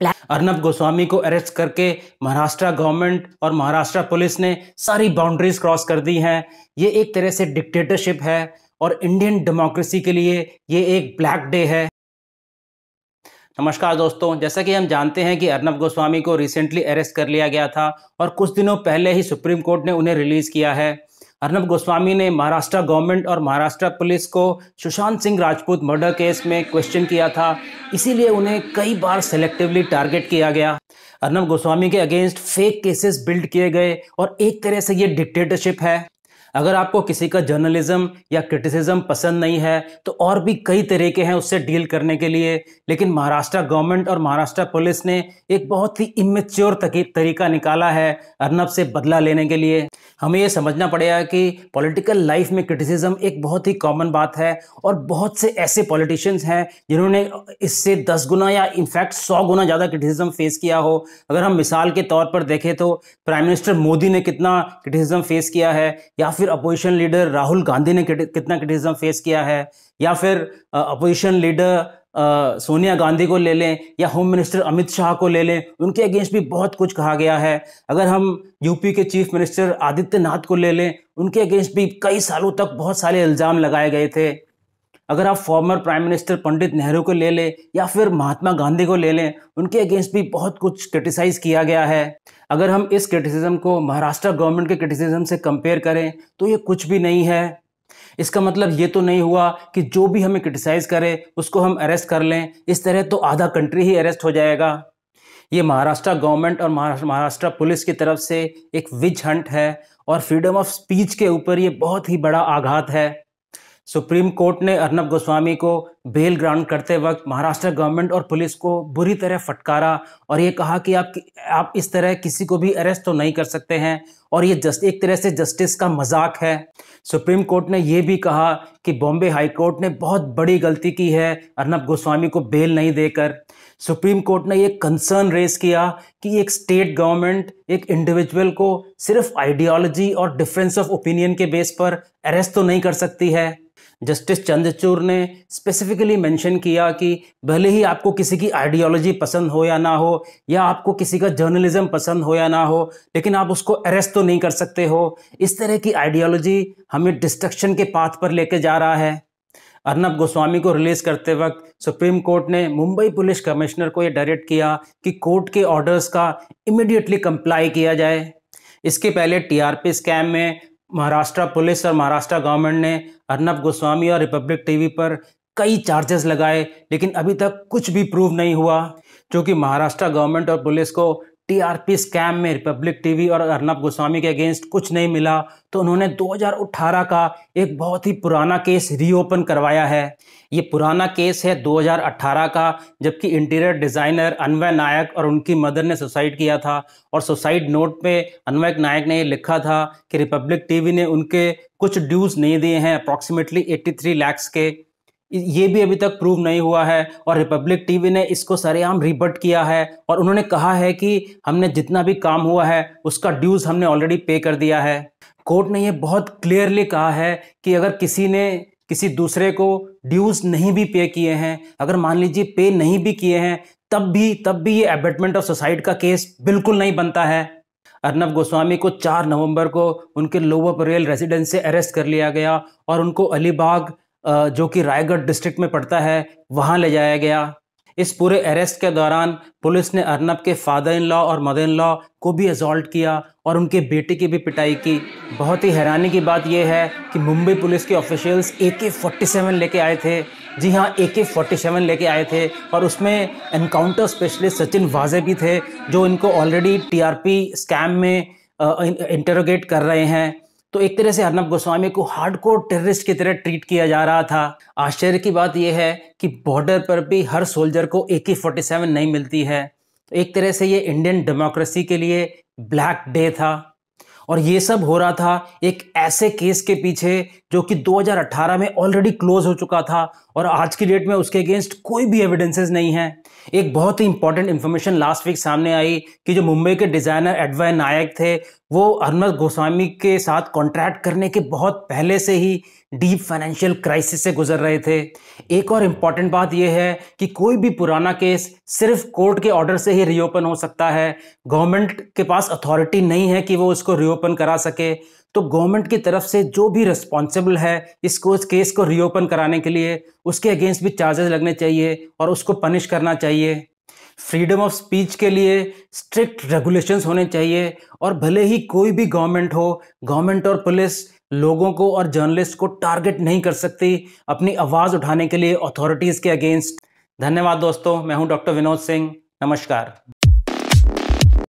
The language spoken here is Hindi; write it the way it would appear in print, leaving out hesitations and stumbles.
अर्नब गोस्वामी को अरेस्ट करके महाराष्ट्र गवर्नमेंट और महाराष्ट्र पुलिस ने सारी बाउंड्रीज क्रॉस कर दी हैं। ये एक तरह से डिक्टेटरशिप है और इंडियन डेमोक्रेसी के लिए ये एक ब्लैक डे है। नमस्कार दोस्तों, जैसा कि हम जानते हैं कि अर्नब गोस्वामी को रिसेंटली अरेस्ट कर लिया गया था और कुछ दिनों पहले ही सुप्रीम कोर्ट ने उन्हें रिलीज किया है। अर्नब गोस्वामी ने महाराष्ट्र गवर्नमेंट और महाराष्ट्र पुलिस को सुशांत सिंह राजपूत मर्डर केस में क्वेश्चन किया था, इसीलिए उन्हें कई बार सेलेक्टिवली टारगेट किया गया। अर्नब गोस्वामी के अगेंस्ट फेक केसेस बिल्ड किए गए और एक तरह से ये डिक्टेटरशिप है। अगर आपको किसी का जर्नलिज्म या क्रिटिसिज्म पसंद नहीं है तो और भी कई तरीके हैं उससे डील करने के लिए, लेकिन महाराष्ट्र गवर्नमेंट और महाराष्ट्र पुलिस ने एक बहुत ही इमेच्योर तरीका निकाला है अर्नब से बदला लेने के लिए। हमें ये समझना पड़ेगा कि पॉलिटिकल लाइफ में क्रिटिसिज्म एक बहुत ही कॉमन बात है और बहुत से ऐसे पॉलिटिशियंस हैं जिन्होंने इससे 10 गुना या इनफैक्ट 100 गुना ज़्यादा क्रिटिसिज्म फेस किया हो। अगर हम मिसाल के तौर पर देखें तो प्राइम मिनिस्टर मोदी ने कितना क्रिटिसिज्म फेस किया है, या फिर अपोजिशन लीडर राहुल गांधी ने कितना क्रिटिसिज्म फेस किया है, या फिर अपोजिशन लीडर सोनिया गांधी को ले लें या होम मिनिस्टर अमित शाह को ले लें, उनके अगेंस्ट भी बहुत कुछ कहा गया है। अगर हम यूपी के चीफ मिनिस्टर आदित्यनाथ को ले लें, उनके अगेंस्ट भी कई सालों तक बहुत सारे इल्जाम लगाए गए थे। अगर आप former prime minister Pandit Nehru को ले लें या फिर महात्मा गांधी को ले लें, उनके अगेंस्ट भी बहुत कुछ क्रिटिसाइज किया गया है। अगर हम इस क्रिटिसिज्म को महाराष्ट्र गवर्नमेंट के क्रिटिसिज्म से कंपेयर करें तो ये कुछ भी नहीं है। इसका मतलब ये तो नहीं हुआ कि जो भी हमें क्रिटिसाइज करे उसको हम अरेस्ट कर लें, इस तरह तो आधा कंट्री ही अरेस्ट हो जाएगा। ये महाराष्ट्र गवर्नमेंट और महाराष्ट्र पुलिस की तरफ से एक विच हंट है और फ्रीडम ऑफ स्पीच के ऊपर ये बहुत ही बड़ा आघात है। सुप्रीम कोर्ट ने अर्नब गोस्वामी को बेल ग्रांट करते वक्त महाराष्ट्र गवर्नमेंट और पुलिस को बुरी तरह फटकारा और ये कहा कि आप इस तरह किसी को भी अरेस्ट तो नहीं कर सकते हैं और ये एक तरह से जस्टिस का मजाक है। सुप्रीम कोर्ट ने ये भी कहा कि बॉम्बे हाई कोर्ट ने बहुत बड़ी गलती की है अर्नब गोस्वामी को बेल नहीं देकर। सुप्रीम कोर्ट ने ये कंसर्न रेज किया कि एक स्टेट गवर्नमेंट एक इंडिविजुअल को सिर्फ आइडियोलॉजी और डिफरेंस ऑफ ओपिनियन के बेस पर अरेस्ट तो नहीं कर सकती है। जस्टिस चंद्रचूड़ ने स्पेसिफिकली मेंशन किया कि भले ही आपको किसी की आइडियोलॉजी पसंद हो या ना हो, या आपको किसी का जर्नलिज्म पसंद हो या ना हो, लेकिन आप उसको अरेस्ट तो नहीं कर सकते हो। इस तरह की आइडियोलॉजी हमें डिस्ट्रक्शन के पाथ पर लेके जा रहा है। अर्नब गोस्वामी को रिलीज करते वक्त सुप्रीम कोर्ट ने मुंबई पुलिस कमिश्नर को यह डायरेक्ट किया कि कोर्ट के ऑर्डर्स का इमीडिएटली कंप्लाई किया जाए। इसके पहले टीआरपी स्कैम में महाराष्ट्र पुलिस और महाराष्ट्र गवर्नमेंट ने अर्नब गोस्वामी और रिपब्लिक टीवी पर कई चार्जेस लगाए, लेकिन अभी तक कुछ भी प्रूव नहीं हुआ। क्योंकि महाराष्ट्र गवर्नमेंट और पुलिस को टीआरपी स्कैम में रिपब्लिक टीवी और अर्नब गोस्वामी के अगेंस्ट कुछ नहीं मिला, तो उन्होंने 2018 का एक बहुत ही पुराना केस रीओपन करवाया है। ये पुराना केस है 2018 का, जबकि इंटीरियर डिज़ाइनर अन्वय नायक और उनकी मदर ने सुसाइड किया था और सुसाइड नोट पे अन्वय नायक ने ये लिखा था कि रिपब्लिक टीवी ने उनके कुछ ड्यूज़ नहीं दिए हैं, अप्रॉक्सीमेटली 83 लाख के। ये भी अभी तक प्रूव नहीं हुआ है और रिपब्लिक टीवी ने इसको सरेआम रिबट किया है और उन्होंने कहा है कि हमने जितना भी काम हुआ है उसका ड्यूज़ हमने ऑलरेडी पे कर दिया है। कोर्ट ने ये बहुत क्लियरली कहा है कि अगर किसी ने किसी दूसरे को ड्यूज़ नहीं भी पे किए हैं, अगर मान लीजिए पे नहीं भी किए हैं, तब भी ये एबेटमेंट ऑफ सुसाइड का केस बिल्कुल नहीं बनता है। अर्नब गोस्वामी को 4 नवंबर को उनके लोअर परेल रेजिडेंस से अरेस्ट कर लिया गया और उनको अलीबाग जो कि रायगढ़ डिस्ट्रिक्ट में पड़ता है वहां ले जाया गया। इस पूरे अरेस्ट के दौरान पुलिस ने अर्नब के फादर इन लॉ और मदर इन लॉ को भी असॉल्ट किया और उनके बेटे की भी पिटाई की। बहुत ही हैरानी की बात यह है कि मुंबई पुलिस के ऑफिशियल्स AK-47 लेके आए थे। जी हाँ, AK-47 लेके आए थे और उसमें एनकाउंटर स्पेशलिस्ट सचिन वाजे भी थे, जो इनको ऑलरेडी टीआरपी स्कैम में इंटरोगेट कर रहे हैं। तो एक तरह से अर्नब गोस्वामी को हार्डकोर टेररिस्ट की तरह ट्रीट किया जा रहा था। आश्चर्य की बात यह है कि बॉर्डर पर भी हर सोल्जर को AK-47 नहीं मिलती है। तो एक तरह से ये इंडियन डेमोक्रेसी के लिए ब्लैक डे था और ये सब हो रहा था एक ऐसे केस के पीछे जो कि 2018 में ऑलरेडी क्लोज हो चुका था और आज की डेट में उसके अगेंस्ट कोई भी एविडेंसेस नहीं है। एक बहुत ही इंपॉर्टेंट इन्फॉर्मेशन लास्ट वीक सामने आई कि जो मुंबई के डिजाइनर अन्वय नायक थे, वो अर्नब गोस्वामी के साथ कॉन्ट्रैक्ट करने के बहुत पहले से ही डीप फाइनेंशियल क्राइसिस से गुजर रहे थे। एक और इम्पॉर्टेंट बात यह है कि कोई भी पुराना केस सिर्फ कोर्ट के ऑर्डर से ही रीओपन हो सकता है। गवर्नमेंट के पास अथॉरिटी नहीं है कि वो उसको रीओपन करा सके। तो गवर्नमेंट की तरफ से जो भी रिस्पॉन्सिबल है इस केस को रीओपन कराने के लिए, उसके अगेंस्ट भी चार्जेस लगने चाहिए और उसको पनिश करना चाहिए। फ्रीडम ऑफ स्पीच के लिए स्ट्रिक्ट रेगुलेशंस होने चाहिए और भले ही कोई भी गवर्नमेंट हो, गवर्नमेंट और पुलिस लोगों को और जर्नलिस्ट को टारगेट नहीं कर सकती अपनी आवाज़ उठाने के लिए अथॉरिटीज़ के अगेंस्ट। धन्यवाद दोस्तों, मैं हूं डॉक्टर विनोद सिंह। नमस्कार।